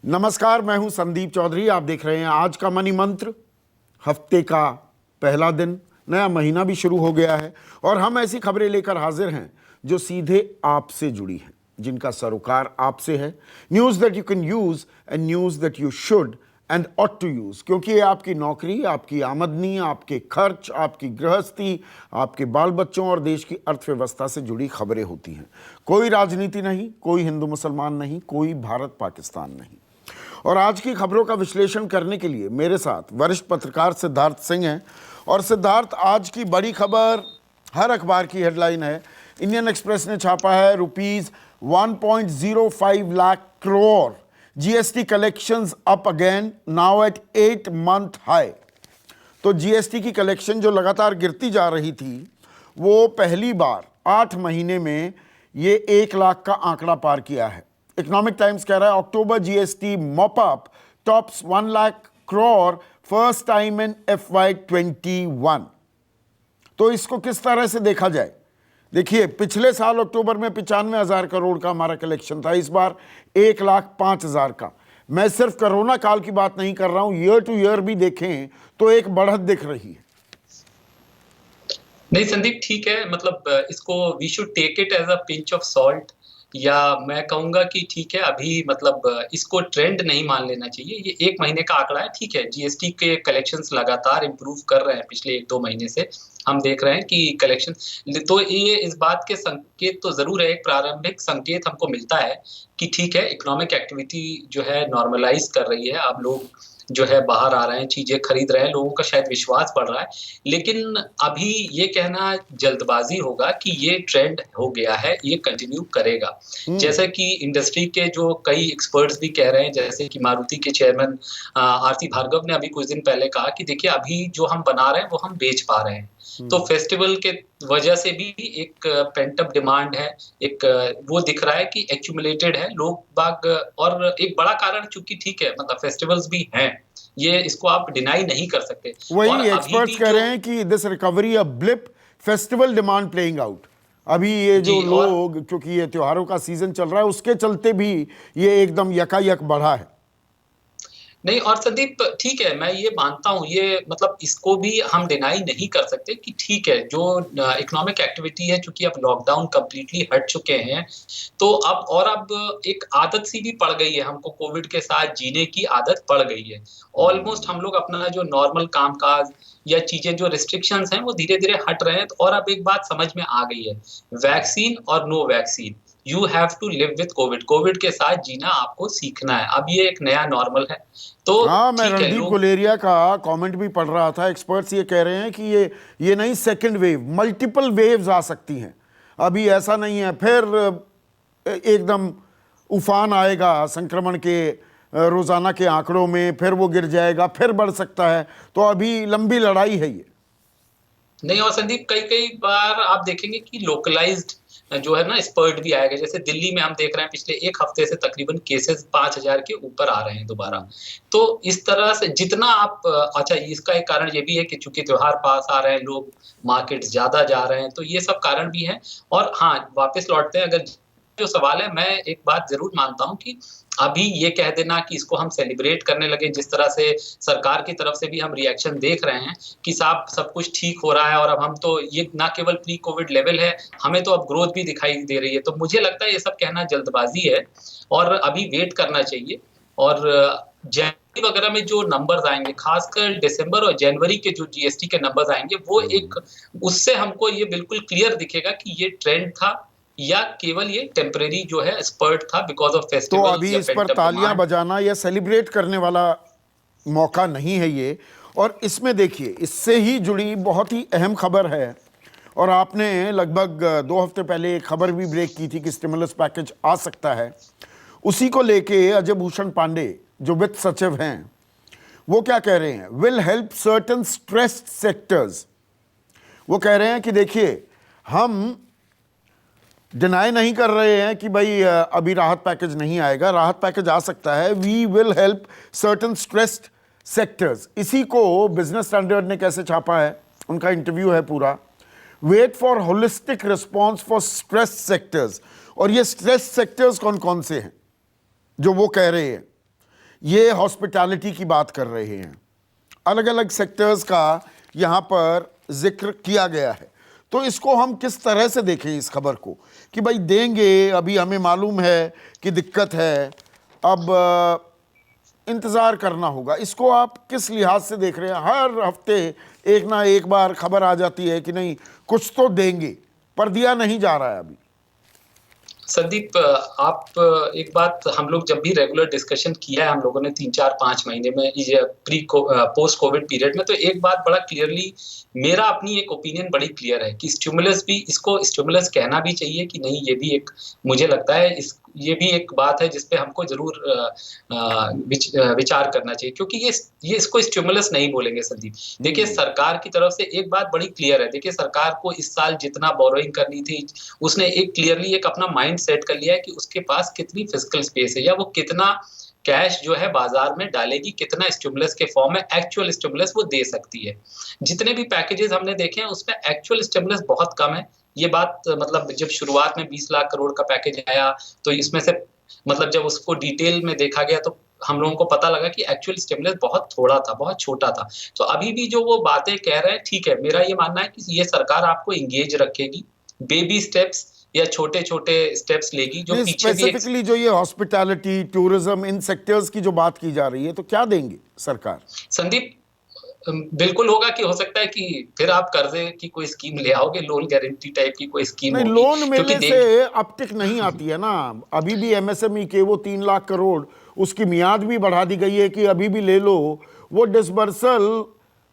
नमस्कार, मैं हूं संदीप चौधरी। आप देख रहे हैं आज का मनी मंत्र। हफ्ते का पहला दिन, नया महीना भी शुरू हो गया है और हम ऐसी खबरें लेकर हाजिर हैं जो सीधे आपसे जुड़ी हैं, जिनका सरोकार आपसे है। News that you can use and news that you should and ought to use, क्योंकि ये आपकी नौकरी, आपकी आमदनी, आपके खर्च, आपकी गृहस्थी, आपके बाल बच्चों और देश की अर्थव्यवस्था से जुड़ी खबरें होती हैं। कोई राजनीति नहीं, कोई हिंदू मुसलमान नहीं, कोई भारत पाकिस्तान नहीं। और आज की खबरों का विश्लेषण करने के लिए मेरे साथ वरिष्ठ पत्रकार सिद्धार्थ सिंह हैं। और सिद्धार्थ, आज की बड़ी खबर हर अखबार की हेडलाइन है। इंडियन एक्सप्रेस ने छापा है ₹1.05 lakh crore, GST collections up again, now at 8 month high. तो जीएसटी की कलेक्शन जो लगातार गिरती जा रही थी, वो पहली बार 8 महीने में ये 1 लाख का आंकड़ा पार किया है। इकोनॉमिक टाइम्स कह रहा है October GST mop up tops 1 lakh crore first time in FY21। तो इसको किस तरह से देखा जाए? देखिए, पिछले साल अक्टूबर में 95,000 करोड़ का हमारा कलेक्शन था, इस बार 1,05,000 का। मैं सिर्फ कोरोना काल की बात नहीं कर रहा हूं, ईयर टू ईयर भी देखें तो एक बढ़त दिख रही है। नहीं संदीप, ठीक है। मतलब इसको we should take it as a pinch of salt, या मैं कहूंगा कि ठीक है, अभी मतलब इसको ट्रेंड नहीं मान लेना चाहिए। ये 1 महीने का आंकड़ा है, ठीक है। जीएसटी के कलेक्शंस लगातार इंप्रूव कर रहे हैं पिछले 1-2 महीने से। हम देख रहे हैं कि कलेक्शन, तो ये इस बात के संकेत तो जरूर है, एक प्रारंभिक संकेत हमको मिलता है कि ठीक है, इकोनॉमिक एक्टिविटी जो है नॉर्मलाइज कर रही है। अब लोग जो है बाहर आ रहे हैं, चीजें खरीद रहे हैं, लोगों का शायद विश्वास बढ़ रहा है। लेकिन अभी ये कहना जल्दबाजी होगा कि ये ट्रेंड हो गया है, ये कंटिन्यू करेगा। जैसा कि इंडस्ट्री के जो कई एक्सपर्ट्स भी कह रहे हैं, जैसे कि मारुति के चेयरमैन आरती भार्गव ने अभी कुछ दिन पहले कहा कि देखिए, अभी जो हम बना रहे हैं वो हम बेच पा रहे हैं। तो फेस्टिवल के वजह से भी एक पेंट अप डिमांड है, एक वो दिख रहा है कि एक्यूमुलेटेड है लोग बाग। और एक बड़ा कारण, चूंकि ठीक है, मतलब फेस्टिवल्स भी हैं, ये इसको आप डिनाई नहीं कर सकते। और वही अभी एक्सपर्ट्स भी कह जो रहे हैं कि this recovery a blip, festival demand playing out. अभी ये जो जी, और लोग, क्योंकि ये त्योहारों का सीजन चल रहा है, उसके चलते भी ये एकदम यकायक बढ़ा है। नहीं, और संदीप ठीक है, मैं ये मानता हूँ, ये मतलब इसको भी हम डिनाई नहीं कर सकते कि ठीक है, जो इकोनॉमिक एक्टिविटी है, चूंकि अब लॉकडाउन कंप्लीटली हट चुके हैं, तो अब एक आदत सी भी पड़ गई है हमको, कोविड के साथ जीने की आदत पड़ गई है। ऑलमोस्ट हम लोग अपना जो नॉर्मल कामकाज या चीजें, जो रिस्ट्रिक्शंस हैं, वो धीरे धीरे हट रहे हैं। और अब एक बात समझ में आ गई है, वैक्सीन और no vaccine, you have to live with Covid. Covid के साथ जीना आपको सीखना है, अब ये एक नया नॉर्मल है। तो हाँ, मैं ठीक है, रणदीप लोग गुलेरिया का कमेंट भी पढ़ रहा था। एक्सपर्ट्स ये कह रहे हैं कि ये नई सेकंड वेव, मल्टीपल वेव्स आ सकती हैं। अभी ऐसा नहीं है फिर एकदम उफान आएगा संक्रमण के रोजाना के आंकड़ों में, फिर वो गिर जाएगा, फिर बढ़ सकता है। तो अभी लंबी लड़ाई है ये। नहीं, और संदीप कई कई बार आप देखेंगे कि लोकलाइज्ड जो है ना स्पर्ट भी आएगा। जैसे दिल्ली में हम देख रहे हैं पिछले 1 हफ्ते से तकरीबन केसेस 5,000 के ऊपर आ रहे हैं दोबारा। तो इस तरह से जितना आप अच्छा, इसका एक कारण ये भी है कि चूंकि त्योहार पास आ रहे हैं, लोग मार्केट ज्यादा जा रहे हैं, तो ये सब कारण भी है। और हाँ, वापस लौटते हैं, अगर जो सवाल है, मैं एक बात जरूर मानता हूँ कि अभी ये कह देना कि इसको हम सेलिब्रेट करने लगे, जिस तरह से सरकार की तरफ से भी हम रिएक्शन देख रहे हैं कि साहब सब कुछ ठीक हो रहा है और अब हम तो, ये ना केवल प्री कोविड लेवल है, हमें तो अब ग्रोथ भी दिखाई दे रही है। तो मुझे लगता है ये सब कहना जल्दबाजी है और अभी वेट करना चाहिए। और जनवरी वगैरह में जो नंबर्स आएंगे, खासकर दिसंबर और जनवरी के जो जीएसटी के नंबर्स आएंगे, वो एक, उससे हमको ये बिल्कुल क्लियर दिखेगा कि ये ट्रेंड था या केवल ये टेम्परेरी जो है स्पर्ट था बिकॉज ऑफ तो फेस्टिवल्स अभी या इस पर पेंट अप तालियां डिमांड। बजाना या सेलिब्रेट करने वाला मौका नहीं है ये। और इसमें देखिए, इससे ही जुड़ी बहुत ही अहम खबर है। और आपने लगभग 2 हफ्ते पहले एक खबर भी ब्रेक की थी कि स्टिमुलस पैकेज आ सकता है। उसी को लेके अजय भूषण पांडे, जो वित्त सचिव हैं, वो क्या कह रहे हैं? Will help certain stressed sectors. वो कह रहे हैं कि देखिए, हम डिनाई नहीं कर रहे हैं कि भाई अभी राहत पैकेज नहीं आएगा, राहत पैकेज आ सकता है। We will help certain stressed sectors. इसी को बिजनेस स्टैंडर्ड ने कैसे छापा है, उनका इंटरव्यू है पूरा। Wait for holistic response for stress sectors. और ये स्ट्रेस सेक्टर्स कौन कौन से हैं जो वो कह रहे हैं? ये हॉस्पिटैलिटी की बात कर रहे हैं, अलग अलग सेक्टर्स का यहाँ पर जिक्र किया गया है। तो इसको हम किस तरह से देखें इस खबर को कि भाई देंगे, अभी हमें मालूम है कि दिक्कत है, अब इंतज़ार करना होगा। इसको आप किस लिहाज से देख रहे हैं? हर हफ्ते एक ना एक बार खबर आ जाती है कि नहीं कुछ तो देंगे, पर दिया नहीं जा रहा है अभी। संदीप, आप एक बात, हम लोग जब भी रेगुलर डिस्कशन किया है हम लोगों ने 3-4-5 महीने में, ये पोस्ट कोविड पीरियड में, तो एक बात बड़ा क्लियरली, मेरा अपनी एक ओपिनियन बड़ी क्लियर है कि स्टिमुलस भी, इसको स्टिमुलस कहना भी चाहिए कि नहीं, ये भी एक, मुझे लगता है ये भी एक बात है जिसपे हमको जरूर विचार करना चाहिए, क्योंकि ये इसको स्टिमुलस नहीं बोलेंगे संदीप। देखिए, सरकार की तरफ से एक बात बड़ी क्लियर है। देखिए, सरकार को इस साल जितना बोरोइंग करनी थी, उसने एक क्लियरली एक अपना माइंड सेट कर लिया है कि उसके पास कितनी फिस्कल स्पेस है, या वो कितना कैश जो है बाजार में डालेगी, कितना स्टिमुलस के फॉर्म में एक्चुअल स्टिमुलस वो दे सकती है। जितने भी पैकेजेस हमने देखे हैं उसमें एक्चुअल स्टिमुलस बहुत कम है। ये बात मतलब जब शुरुआत में 20 लाख करोड़ का पैकेज आया तो इसमें से मतलब जब उसको डिटेल में देखा गया तो हम लोगों को पता लगा कि एक्चुअल स्टिमुलस बहुत थोड़ा था, बहुत छोटा था। तो अभी भी जो वो बातें कह रहे हैं, ठीक है, मेरा ये मानना है कि ये सरकार आपको एंगेज रखेगी, बेबी स्टेप्स या छोटे-छोटे स्टेप्स लेगी, जो पीछे भी एक स्पेसिफिकली जो ये हॉस्पिटैलिटी, टूरिज्म, इन सेक्टर्स की जो बात की जा रही है, तो क्या देंगे सरकार? संदीप, बिल्कुल होगा कि हो सकता है कि फिर आप कर्जे की कोई स्कीम ले आओगे, लोन गारंटी टाइप की कोई स्कीम नहीं, होगी, लोन क्योंकि मिलने से अपटिक नहीं आती है ना। अभी भी एमएसएमई के वो 3 लाख करोड़, उसकी मियाद भी बढ़ा दी गई है कि अभी भी ले लो। वो डिसबर्सल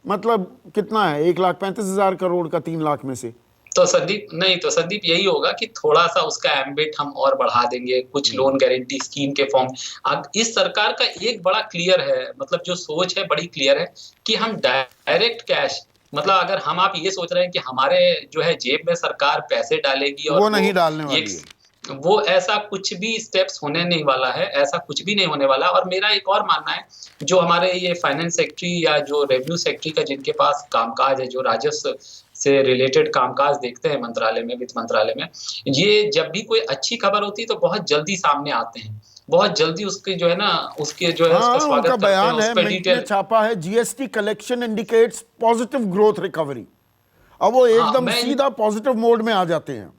मतलब कितना है, 1,35,000 करोड़ का 3 लाख में से। तो संदीप यही होगा कि थोड़ा सा उसका एम्बिट हम और बढ़ा देंगे, कुछ लोन गारंटी स्कीम के फॉर्म। अब इस सरकार का एक बड़ा क्लियर है, मतलब जो सोच है बड़ी क्लियर है कि हम डायरेक्ट कैश, मतलब अगर हम आप ये सोच रहे हैं कि हमारे जो है जेब में सरकार पैसे डालेगी और वो नहीं डालने वाली है। वो ऐसा कुछ भी स्टेप्स होने नहीं वाला है, ऐसा कुछ भी नहीं होने वाला। और मेरा एक और मानना है, जो हमारे ये फाइनेंस सेक्रेटरी या जो रेवेन्यू सेक्रेटरी का जिनके पास कामकाज है, जो राजस्व से रिलेटेड कामकाज देखते हैं मंत्रालय में, वित्त मंत्रालय में, ये जब भी कोई अच्छी खबर होती है तो बहुत जल्दी सामने आते हैं, बहुत जल्दी उसके जो है ना, उसके जो है उसका स्वागत उनका करते हैं, बयान उस है, पर मिंट ने डिटेल। छापा है, GST collection indicates positive growth recovery. अब वो एकदम सीधा पॉजिटिव मोड में आ जाते हैं।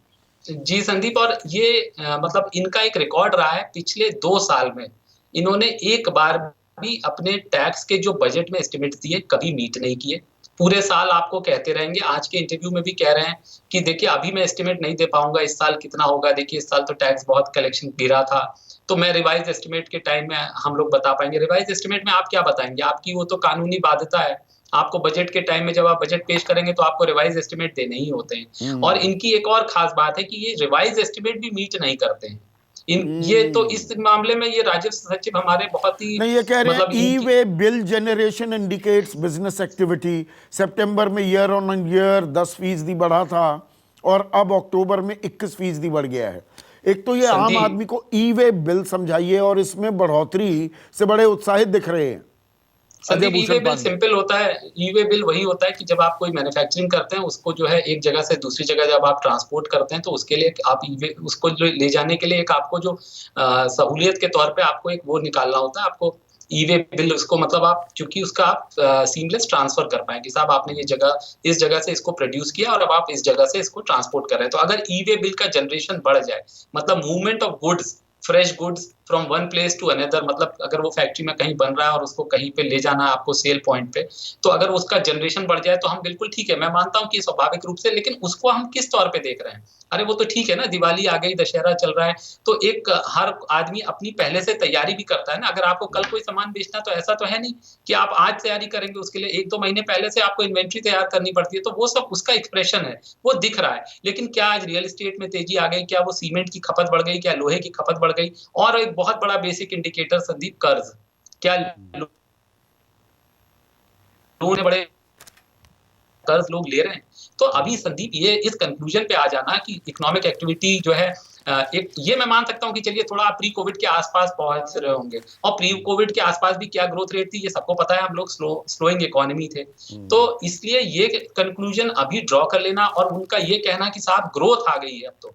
जी संदीप, और ये मतलब इनका एक रिकॉर्ड रहा है पिछले 2 साल में, इन्होंने एक बार भी अपने टैक्स के जो बजट में एस्टिमेट दिए कभी मीट नहीं किए। पूरे साल आपको कहते रहेंगे, आज के इंटरव्यू में भी कह रहे हैं कि देखिए अभी मैं एस्टिमेट नहीं दे पाऊंगा इस साल कितना होगा, देखिए इस साल तो टैक्स बहुत कलेक्शन गिरा था, तो मैं रिवाइज एस्टिमेट के टाइम में हम लोग बता पाएंगे। रिवाइज एस्टिमेट में आप क्या बताएंगे, आपकी वो तो कानूनी बाध्यता है, आपको बजट के टाइम में जब आप बजट पेश करेंगे तो आपको रिवाइज एस्टिमेट देने ही होते हैं। और इनकी एक और खास बात है कि ये रिवाइज एस्टिमेट भी मीट नहीं करते हैं। ये तो इस मामले में ये राजस्व सचिव हमारे बहुत ही, नहीं, ये कह रहे हैं मतलब e way bill generation indicates business activity. सितंबर में ईयर ऑन ईयर 10% बढ़ा था और अब अक्टूबर में 21% बढ़ गया है। एक तो ये आम आदमी को ई वे बिल समझाइए, और इसमें बढ़ोतरी से बड़े उत्साहित दिख रहे हैं। संदीप, ई-वे बिल सिंपल होता है। ई-वे बिल वही होता है कि जब आप कोई मैन्युफैक्चरिंग करते हैं, उसको जो है एक जगह से दूसरी जगह जब आप ट्रांसपोर्ट करते हैं, तो उसके लिए आप ई-वे, उसको ले जाने के लिए एक आपको जो सहूलियत के तौर पे आपको एक वो निकालना होता है, आपको ई-वे बिल, उसको मतलब आप चूंकि उसका आप सीमलेस ट्रांसफर कर पाए कि साहब आपने ये जगह, इस जगह से इसको प्रोड्यूस किया और अब आप इस जगह से इसको ट्रांसपोर्ट कर रहे हैं। तो अगर ई-वे बिल का जनरेशन बढ़ जाए, मतलब movement of goods, fresh goods from one place to another, मतलब अगर वो फैक्ट्री में कहीं बन रहा है और उसको कहीं पे ले जाना है आपको सेल पॉइंट पे, तो अगर उसका जनरेशन बढ़ जाए तो हम बिल्कुल ठीक है, मैं मानता हूं कि स्वाभाविक रूप से, लेकिन उसको हम किस तौर पे देख रहे हैं। अरे वो तो ठीक है ना, दिवाली आ गई, दशहरा चल रहा है, तो एक हर आदमी अपनी पहले से तैयारी भी करता है ना। अगर आपको कल कोई सामान बेचना, तो ऐसा तो है नहीं कि आप आज तैयारी करेंगे, उसके लिए 1-2 महीने पहले से आपको इन्वेंट्री तैयार करनी पड़ती है। तो वो सब उसका एक्सप्रेशन है, वो दिख रहा है। लेकिन क्या आज रियल एस्टेट में तेजी आ गई, क्या वो सीमेंट की खपत बढ़ गई, क्या लोहे की खपत बढ़ गई? और एक बहुत बड़ा बेसिक इंडिकेटर संदीप, कर्ज। क्या लोग बड़े कर्ज लोग ले रहे हैं? तो अभी संदीप ये इस कंक्लूजन पे आ जाना कि इकोनॉमिक एक्टिविटी जो है, एक ये मैं मान सकता हूं कि चलिए थोड़ा प्री कोविड के आसपास पहुंच रहे होंगे, और प्री कोविड के आसपास भी क्या ग्रोथ रेट थी ये सबको पता है, हम लोग स्लोइंग इकोनॉमी थे। तो इसलिए ये कंक्लूजन अभी ड्रॉ कर लेना और उनका ये कहना कि साहब ग्रोथ आ गई है अब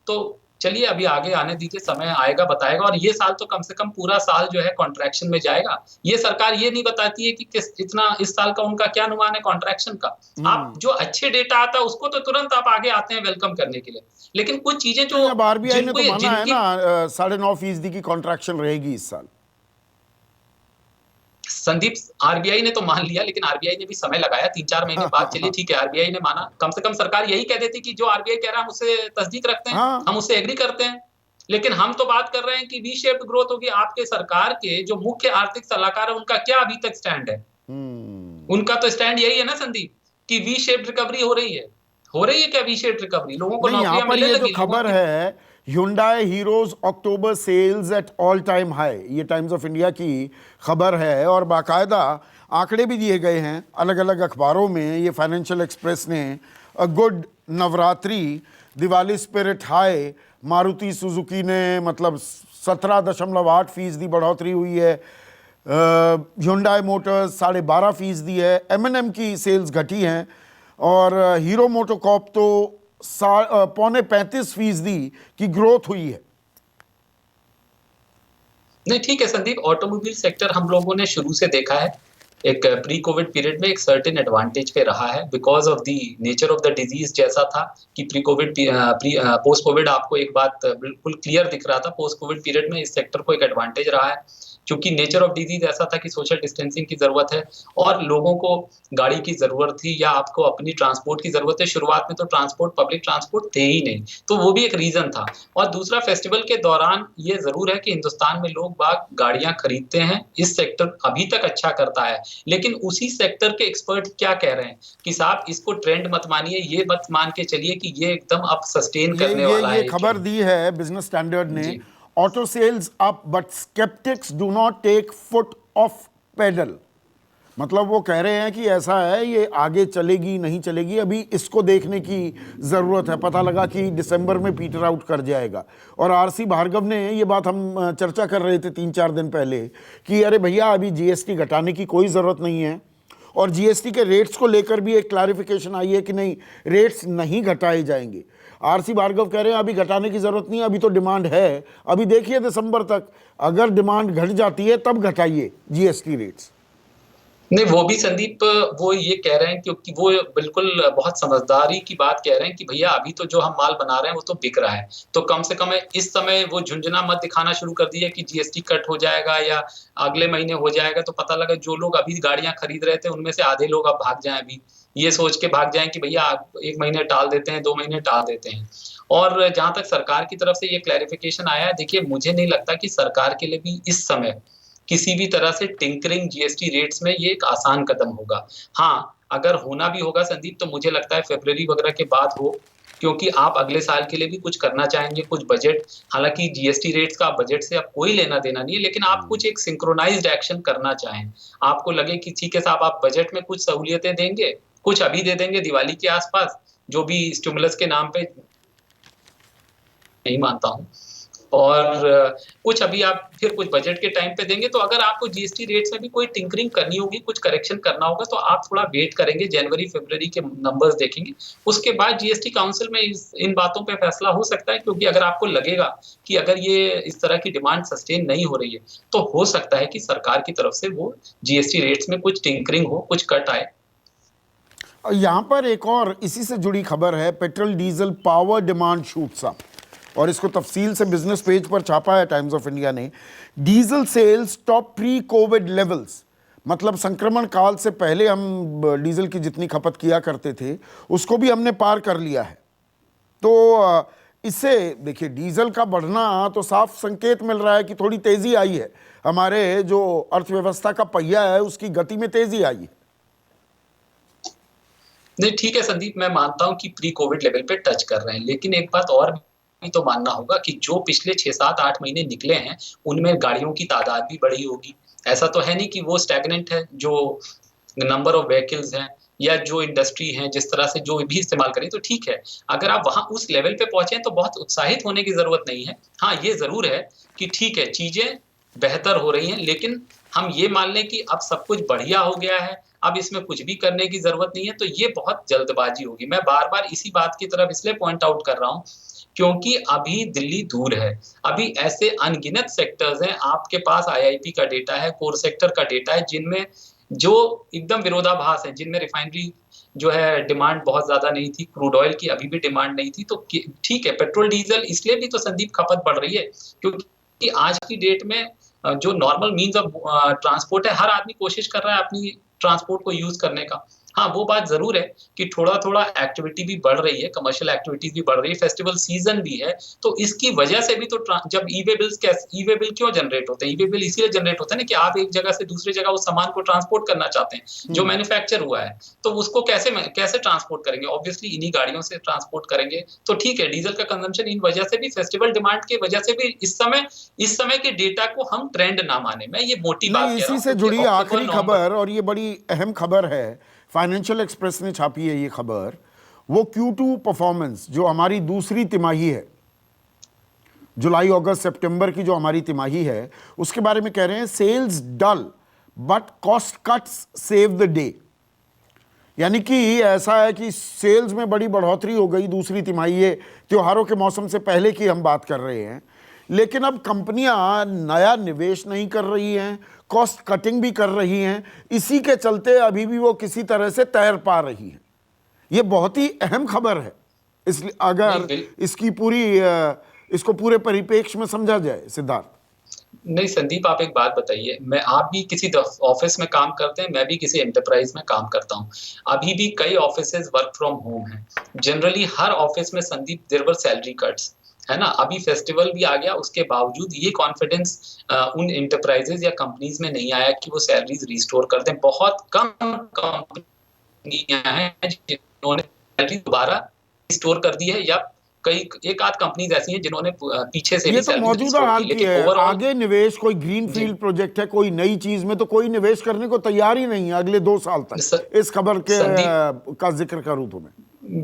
तो चलिए अभी आगे आने दीजिए, समय आएगा बताएगा। और ये साल तो कम से कम पूरा साल जो है कॉन्ट्रैक्शन में जाएगा। ये सरकार ये नहीं बताती है कि किस इतना इस साल का उनका क्या अनुमान है कॉन्ट्रैक्शन का। आप जो अच्छे डेटा आता है उसको तो तुरंत आप आगे आते हैं वेलकम करने के लिए, लेकिन कुछ चीजें जो नहीं, अब आरबीआई ने जिनको तो ये माना है जिनकी ना 9.5% की कॉन्ट्रैक्शन रहेगी इस साल। संदीप, आरबीआई ने तो मान लिया, लेकिन आरबीआई ने भी समय लगाया 3-4 महीने बाद। चलिए ठीक है, आरबीआई ने माना, कम से कम सरकार यही कह देती कि जो आरबीआई कह रहा है हम उससे तस्दीक रखते हैं, हाँ। हम उससे एग्री करते हैं। लेकिन हम तो बात कर रहे हैं कि वी शेप्ड ग्रोथ होगी। आपके सरकार के जो मुख्य आर्थिक सलाहकार है उनका क्या अभी तक स्टैंड है? उनका तो स्टैंड यही है ना संदीप, कि वी शेप्ड रिकवरी हो रही है। हो रही है क्या वी शेप्ड रिकवरी? लोगों को नहीं, यहां नौकरियां पर मिलने ये जो लगी, लोगों खबर की। है, Hyundai Hero's October sales at all time high, ये टाइम्स ऑफ इंडिया की खबर है और बाकायदा आंकड़े भी दिए गए हैं अलग अलग अखबारों में। ये फाइनेंशियल एक्सप्रेस ने a good Navratri, Diwali spirit high, Maruti Suzuki ने मतलब 17.8% बढ़ोतरी हुई है, Hyundai मोटर्स 12.5% है, M&M की सेल्स घटी हैं और हीरो मोटोकॉर्प तो 35.5% की ग्रोथ हुई है। नहीं ठीक है संदीप, ऑटोमोबाइल सेक्टर हम लोगों ने शुरू से देखा है एक प्री कोविड पीरियड में एक सर्टेन एडवांटेज पे रहा है because of the nature of the disease. जैसा था कि प्री कोविड पोस्ट कोविड आपको एक बात बिल्कुल क्लियर दिख रहा था, पोस्ट कोविड पीरियड में इस सेक्टर को एक एडवांटेज रहा है क्योंकि नेचर ऑफ डिजीज ऐसा था कि सोशल डिस्टेंसिंग की जरूरत है और लोगों को गाड़ी की जरूरत थी या आपको अपनी ट्रांसपोर्ट की जरूरत है। शुरुआत में तो ट्रांसपोर्ट, पब्लिक ट्रांसपोर्ट थे ही नहीं, तो वो भी एक रीजन था। और दूसरा, फेस्टिवल के दौरान ये जरूर है कि हिंदुस्तान में लोग बाग गाड़ियां खरीदते हैं, इस सेक्टर अभी तक अच्छा करता है। लेकिन उसी सेक्टर के एक्सपर्ट क्या कह रहे हैं कि साहब इसको ट्रेंड मत मानिए, ये मत मान के चलिए कि ये एकदम अब सस्टेन करने वाला है ये खबर दी है बिजनेस स्टैंडर्ड ने, जी। Auto sales up but sceptics do not take foot off pedal. मतलब वो कह रहे हैं कि ऐसा है, ये आगे चलेगी नहीं चलेगी अभी इसको देखने की ज़रूरत है। पता लगा कि दिसंबर में पीटर आउट कर जाएगा। और आरसी भार्गव ने ये बात, हम चर्चा कर रहे थे 3-4 दिन पहले कि अरे भैया अभी जीएसटी घटाने की कोई ज़रूरत नहीं है, और जीएसटी के रेट्स को लेकर भी एक क्लैरिफिकेशन आई है कि नहीं, रेट्स नहीं घटाए जाएंगे। आरसी भार्गव कह रहे हैं अभी घटाने की ज़रूरत नहीं है, अभी तो डिमांड है, अभी देखिए दिसंबर तक, अगर डिमांड घट जाती है तब घटाइए जीएसटी रेट्स। नहीं वो भी संदीप, वो ये कह रहे हैं क्योंकि वो बिल्कुल बहुत समझदारी की बात कह रहे हैं कि भैया अभी तो जो हम माल बना रहे हैं वो तो बिक रहा है, तो कम से कम इस समय वो झुंझुना मत दिखाना शुरू कर दिया कि जीएसटी कट हो जाएगा या अगले महीने हो जाएगा। तो पता लगा जो लोग अभी गाड़ियां खरीद रहे थे उनमें से आधे लोग अब भाग जाएं, अभी ये सोच के भाग जाएं कि भैया 1 महीने टाल देते हैं, 2 महीने टाल देते हैं। और जहां तक सरकार की तरफ से ये क्लैरिफिकेशन आया है, देखिए मुझे नहीं लगता कि सरकार के लिए भी इस समय किसी भी तरह से टिंकरिंग जीएसटी रेट्स में ये एक आसान कदम होगा। हाँ, अगर होना भी होगा संदीप तो मुझे लगता है फ़रवरी वगैरह के बाद हो, क्योंकि आप अगले साल के लिए भी कुछ करना चाहेंगे, कुछ बजट। हालाँकि जीएसटी रेट्स का बजट से अब कोई लेना-देना नहीं है, लेकिन आप कुछ एक सिंक्रोनाइज़्ड एक्शन करना चाहें। आपको लगे कि ठीक है साहब, आप बजट में कुछ सहूलियतें देंगे, कुछ अभी दे देंगे दिवाली के आस-पास, जो भी स्टिमुलस के नाम पे नहीं मानता हूँ। और कुछ अभी आप फिर कुछ बजट के टाइम पे देंगे, तो अगर आपको जीएसटी रेट्स में भी कोई टिंकरिंग करनी होगी, कुछ करेक्शन करना होगा, तो आप थोड़ा वेट करेंगे, जनवरी-फ़रवरी के नंबर्स देखेंगे। उसके बाद जीएसटी काउंसिल में इन बातों पे फैसला हो सकता है, क्योंकि अगर आपको लगेगा कि अगर ये इस तरह की डिमांड सस्टेन नहीं हो रही है, तो हो सकता है कि सरकार की तरफ से वो जीएसटी रेट्स में कुछ टिंकरिंग हो, कुछ कट आए। यहाँ पर एक और इसी से जुड़ी खबर है, petrol diesel power demand shoots up, और इसको तफसील से बिजनेस पेज पर छापा है टाइम्स ऑफ इंडिया ने। Diesel sales top pre covid levels, मतलब संक्रमण काल से पहले हम डीजल की जितनी खपत किया करते थे उसको भी हमने पार कर लिया है। तो इससे देखिए डीजल का बढ़ना तो साफ संकेत मिल रहा है कि थोड़ी तेजी आई है, हमारे जो अर्थव्यवस्था का पहिया है उसकी गति में तेजी आई है। नहीं ठीक है संदीप, मैं मानता हूँ कि प्री कोविड लेवल पे टच कर रहे हैं, लेकिन एक बात और भी तो मानना होगा कि जो पिछले 6-7-8 महीने निकले हैं, उनमें गाड़ियों की तादाद भी बढ़ी होगी। ऐसा तो है नहीं कि वो स्टैग्नेंट है, जो नंबर ऑफ व्हीकल्स हैं या जो इंडस्ट्री है जिस तरह से जो भी इस्तेमाल करें, तो ठीक है। अगर आप वहाँ उस लेवल पे पहुँचे तो बहुत उत्साहित होने की ज़रूरत नहीं है। हाँ, ये ज़रूर है कि ठीक है, चीज़ें बेहतर हो रही हैं, लेकिन हम ये मान लें कि अब सब कुछ बढ़िया हो गया है, अब इसमें कुछ भी करने की ज़रूरत नहीं है, तो ये बहुत जल्दबाज़ी होगी। मैं बार-बार इसी बात की तरफ इसलिए पॉइंट आउट कर रहा हूँ क्योंकि अभी दिल्ली दूर है। अभी ऐसे अनगिनत सेक्टर्स हैं, आपके पास आईआईपी का डेटा है, कोर सेक्टर का डेटा है, जिनमें जो एकदम विरोधाभास है, जिनमें रिफाइनरी जो है डिमांड बहुत ज्यादा नहीं थी, क्रूड ऑयल की अभी भी डिमांड नहीं थी। तो ठीक है, पेट्रोल डीजल इसलिए भी तो संदीप खपत बढ़ रही है क्योंकि आज की डेट में जो नॉर्मल मीन्स ऑफ ट्रांसपोर्ट है, हर आदमी कोशिश कर रहा है अपनी ट्रांसपोर्ट को यूज करने का। हाँ, वो बात जरूर है कि थोड़ा थोड़ा एक्टिविटी भी बढ़ रही है, कमर्शियल एक्टिविटीज भी बढ़ रही है, फेस्टिवल सीजन भी है, तो इसकी वजह से भी तो जब ई वे बिल क्यों जनरेट होते हैं? ई वे बिल इसीलिए जनरेट होता है ना कि आप एक जगह से दूसरी जगह उस सामान को ट्रांसपोर्ट करना चाहते हैं जो मैन्युफैक्चर हुआ है, तो उसको कैसे ट्रांसपोर्ट करेंगे? ऑब्वियसली इन्हीं गाड़ियों से ट्रांसपोर्ट करेंगे। तो ठीक है, डीजल का कंजम्पशन इन वजह से भी, फेस्टिवल डिमांड की वजह से भी इस समय के डेटा को हम ट्रेंड ना माने। मैं ये मोटी बात नहीं, कह रहा इसी हूं से जुड़ी आखिरी खबर, और ये बड़ी अहम खबर है, फाइनेंशियल एक्सप्रेस ने छापी है ये खबर। वो Q2 परफॉर्मेंस जो हमारी दूसरी तिमाही है, जुलाई अगस्त सितंबर की जो हमारी तिमाही है, उसके बारे में कह रहे हैं sales dull but cost cuts save the day. यानी कि ऐसा है कि सेल्स में बड़ी बढ़ोतरी हो गई दूसरी तिमाही, ये त्योहारों के मौसम से पहले की हम बात कर रहे हैं, लेकिन अब कंपनियां नया निवेश नहीं कर रही हैं, कॉस्ट कटिंग भी कर रही हैं, इसी के चलते अभी भी वो किसी तरह से तैर पा रही हैं। ये बहुत ही अहम खबर है, इसलिए अगर इसको पूरे परिप्रेक्ष्य में समझा जाए। सिद्धार्थ, नहीं संदीप, आप एक बात बताइए, आप भी किसी ऑफिस में काम करते हैं, मैं भी किसी एंटरप्राइज में काम करता हूं। अभी भी कई ऑफिसेज वर्क फ्रॉम होम हैं। जनरली हर ऑफिस में Sandeep there were salary cuts, है ना? अभी फेस्टिवल भी आ गया, उसके बावजूद ये कॉन्फिडेंस उन एंटरप्राइजेज या कंपनीज में नहीं आया कि वो सैलरीज रिस्टोर कर दें। बहुत कम कंपनियां हैं जिन्होंने सैलरी दोबारा रिस्टोर कर दी है, या कई एक आध कंपनीज ऐसी हैं जिन्होंने पीछे से ये भी तो सैलरी मौजूदा रिस्टोर हाल की, की लेकिन है। ओवरऑल आगे निवेश, कोई ग्रीन फील्ड प्रोजेक्ट है, कोई नई चीज में तो कोई निवेश करने को तैयार ही नहीं है अगले 2 साल तक। इस खबर के का जिक्र करूं तो मैं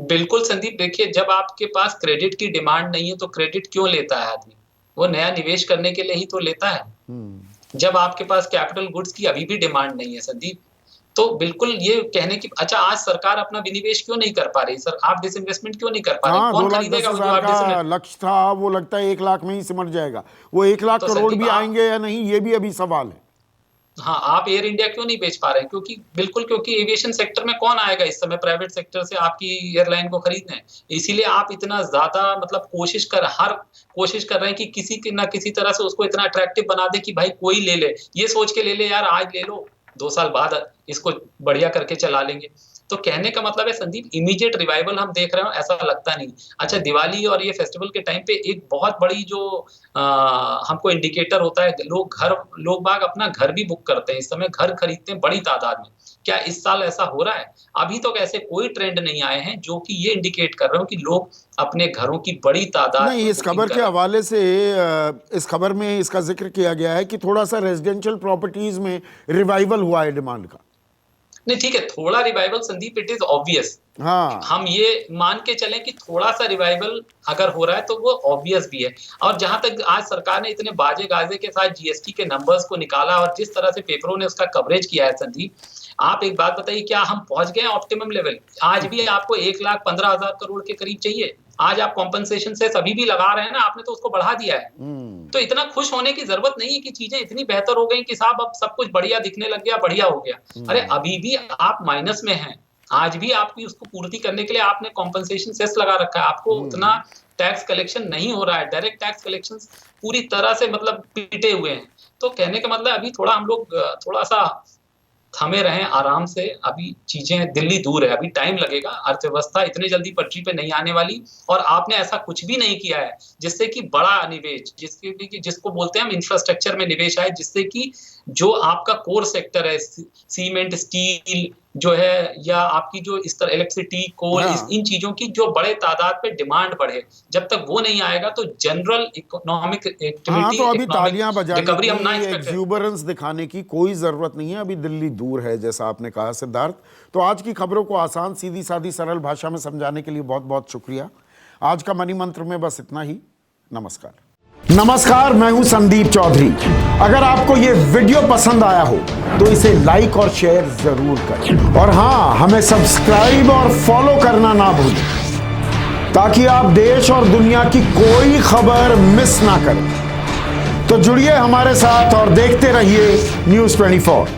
बिल्कुल संदीप, देखिए, जब आपके पास क्रेडिट की डिमांड नहीं है तो क्रेडिट क्यों लेता है आदमी? वो नया निवेश करने के लिए ही तो लेता है। जब आपके पास कैपिटल गुड्स की अभी भी डिमांड नहीं है संदीप, तो बिल्कुल ये कहने की, अच्छा आज सरकार अपना विनिवेश क्यों नहीं कर पा रही? सर, आप डिसइन्वेस्टमेंट क्यों नहीं कर पा रहे? कौन खरीदेगा? 2,10,000 का लक्ष्य था, वो लगता है 1 लाख में ही सिमट जाएगा। वो 1 लाख करोड़ भी आएंगे या नहीं, ये भी अभी सवाल है। हाँ, आप एयर इंडिया क्यों नहीं बेच पा रहे? क्योंकि एविएशन सेक्टर में कौन आएगा इस समय प्राइवेट सेक्टर से आपकी एयरलाइन को खरीदने? इसीलिए आप इतना ज्यादा मतलब कोशिश कर रहे हैं कि किसी ना किसी तरह से उसको इतना अट्रैक्टिव बना दे कि भाई कोई ले ले, ये सोच के ले ले यार, आज ले लो, 2 साल बाद इसको बढ़िया करके चला लेंगे। तो कहने का मतलब है संदीप, इमीडिएट रिवाइवल हम देख रहे हो ऐसा लगता नहीं। अच्छा, दिवाली और ये फेस्टिवल के टाइम पे एक बहुत बड़ी जो हमको इंडिकेटर होता है, लोग बाग अपना घर भी बुक करते हैं, इस समय घर खरीदते हैं बड़ी तादाद में। क्या इस साल ऐसा हो रहा है? अभी तक ऐसे कोई ट्रेंड नहीं आए हैं जो कि ये इंडिकेट कर रहे हो कि लोग अपने घरों की बड़ी तादाद नहीं। इस खबर के हवाले से इस खबर में इसका जिक्र किया गया है कि थोड़ा सा रेजिडेंशियल प्रॉपर्टीज में रिवाइवल हुआ है डिमांड का। नहीं, ठीक है, थोड़ा revival Sandeep, it is obvious. हाँ, हम ये मान के चलें कि थोड़ा सा रिवाइवल अगर हो रहा है तो वो ऑब्वियस भी है। और जहां तक आज सरकार ने इतने बाजे गाजे के साथ जीएसटी के नंबर्स को निकाला और जिस तरह से पेपरों ने उसका कवरेज किया है संदीप, आप एक बात बताइए, क्या हम पहुंच गए ऑप्टिमम लेवल? आज भी आपको 1,15,000 करोड़ के करीब चाहिए। आज आप कॉम्पनसेशन सेस अभी भी लगा रहे हैं ना, आपने तो उसको बढ़ा दिया है। तो इतना खुश होने की जरूरत नहीं है कि चीजें इतनी बेहतर हो गई कि साहब अब सब कुछ बढ़िया दिखने लग गया, बढ़िया हो गया। अरे अभी भी आप माइनस में हैं। आज भी आपकी उसको पूर्ति करने के लिए आपने कॉम्पनसेशन सेस लगा रखा है, आपको उतना टैक्स कलेक्शन नहीं हो रहा है, डायरेक्ट टैक्स कलेक्शन पूरी तरह से मतलब पिटे हुए हैं। तो कहने का मतलब अभी थोड़ा हम लोग थोड़ा सा थमे रहें, आराम से। अभी चीजें, दिल्ली दूर है, अभी टाइम लगेगा, अर्थव्यवस्था इतने जल्दी पटरी पे नहीं आने वाली। और आपने ऐसा कुछ भी नहीं किया है जिससे कि बड़ा निवेश, जिसको बोलते हैं हम इंफ्रास्ट्रक्चर में निवेश आए, जिससे कि जो आपका कोर सेक्टर है, सीमेंट, स्टील जो है, या आपकी जो इस तरह इलेक्ट्रिसिटी, कोल, इन चीजों की जो बड़े तादाद पे डिमांड बढ़े, जब तक वो नहीं आएगा तो जनरल इकोनॉमिक एक्टिविटी, तो अभी तालियां बजाने की, एक्सुबरेंस दिखाने की कोई जरूरत नहीं है। अभी दिल्ली दूर है, जैसा आपने कहा सिद्धार्थ। तो आज की खबरों को आसान, सीधी सादी, सरल भाषा में समझाने के लिए बहुत बहुत शुक्रिया। आज का मनी मंत्र में बस इतना ही। नमस्कार, मैं हूं संदीप चौधरी। अगर आपको ये वीडियो पसंद आया हो तो इसे लाइक और शेयर जरूर करें, और हाँ, हमें सब्सक्राइब और फॉलो करना ना भूलें। ताकि आप देश और दुनिया की कोई खबर मिस ना करें। तो जुड़िए हमारे साथ और देखते रहिए News 24।